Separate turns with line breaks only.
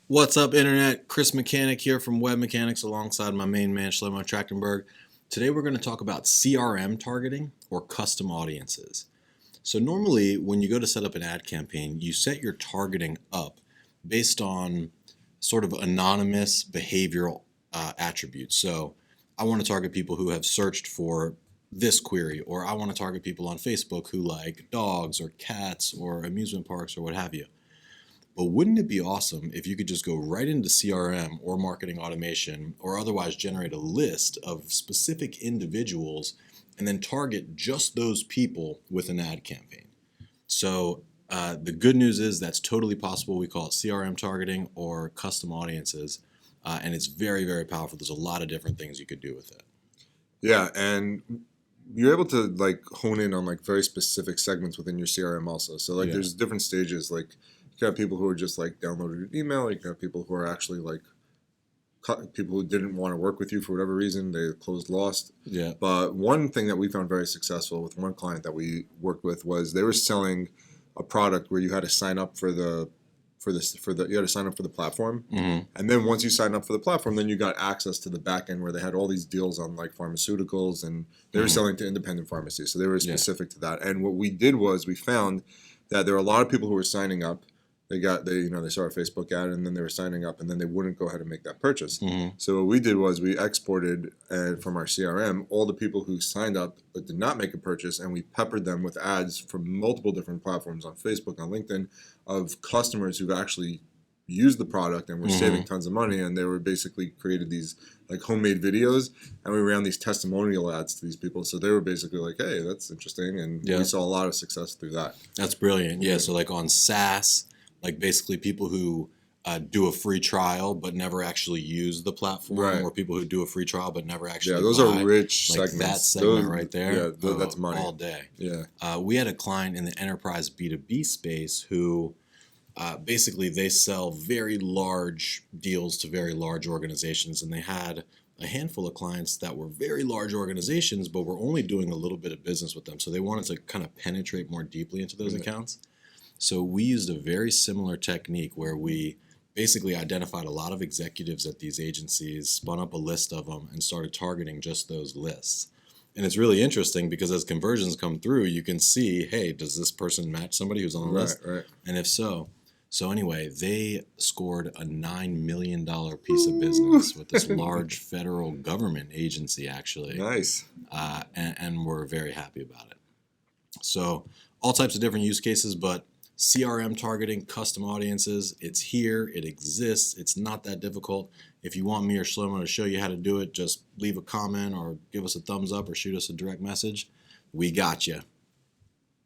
What's up, Internet? Chris Mechanic here from Web Mechanics alongside my main man, Shlomo Trachtenberg. Today we're going to talk about CRM targeting or custom audiences. So normally when you go to set up an ad campaign, you set your targeting up based on sort of anonymous behavioral attributes. So I want to target people who have searched for this query, or I want to target people on Facebook who like dogs or cats or amusement parks or what have you. But wouldn't it be awesome if you could just go right into CRM or marketing automation or otherwise generate a list of specific individuals and then target just those people with an ad campaign? So the good news is that's totally possible. We call it CRM targeting or custom audiences, and it's very, very powerful. There's a lot of different things you could do with it.
Yeah, and you're able to like hone in on like very specific segments within your CRM also. So like there's different stages. Like you can have people who are just like downloaded an email. You can have people who are actually like people who didn't want to work with you for whatever reason. They closed lost.
Yeah.
But one thing that we found very successful with one client that we worked with was they were selling a product where you had to sign up for the you had to sign up for the platform, and then once you signed up for the platform, then you got access to the back end where they had all these deals on like pharmaceuticals, and they were selling to independent pharmacies, so they were specific to that. And what we did was we found that there were a lot of people who were signing up. They saw our Facebook ad, and then they were signing up, and then they wouldn't go ahead and make that purchase. So what we did was we exported from our CRM all the people who signed up but did not make a purchase, and we peppered them with ads from multiple different platforms on Facebook, on LinkedIn, of customers who actually used the product and were saving tons of money, and they were basically created these like homemade videos, and we ran these testimonial ads to these people. So they were basically like, hey, that's interesting, and we saw a lot of success through that.
That's brilliant. Yeah, so like on SaaS, like basically people who do a free trial but never actually use the platform, or people who do a free trial but never actually
those
buy.
are rich
like
segments.
That segment right there,
that's money
all day.
Yeah.
We had a client in the enterprise B2B space who basically they sell very large deals to very large organizations, and they had a handful of clients that were very large organizations but were only doing a little bit of business with them. So they wanted to kind of penetrate more deeply into those accounts. So we used a very similar technique where we basically identified a lot of executives at these agencies, spun up a list of them, and started targeting just those lists. And it's really interesting because as conversions come through, you can see, hey, does this person match somebody who's on the list?
Right.
And if so. So anyway, they scored a $9 million piece of business with this large federal government agency, actually.
Nice.
And we're very happy about it. So all types of different use cases, but CRM targeting, custom audiences, it's here, it exists, it's not that difficult. If you want me or Shlomo to show you how to do it, just leave a comment or give us a thumbs up or shoot us a direct message. We got you.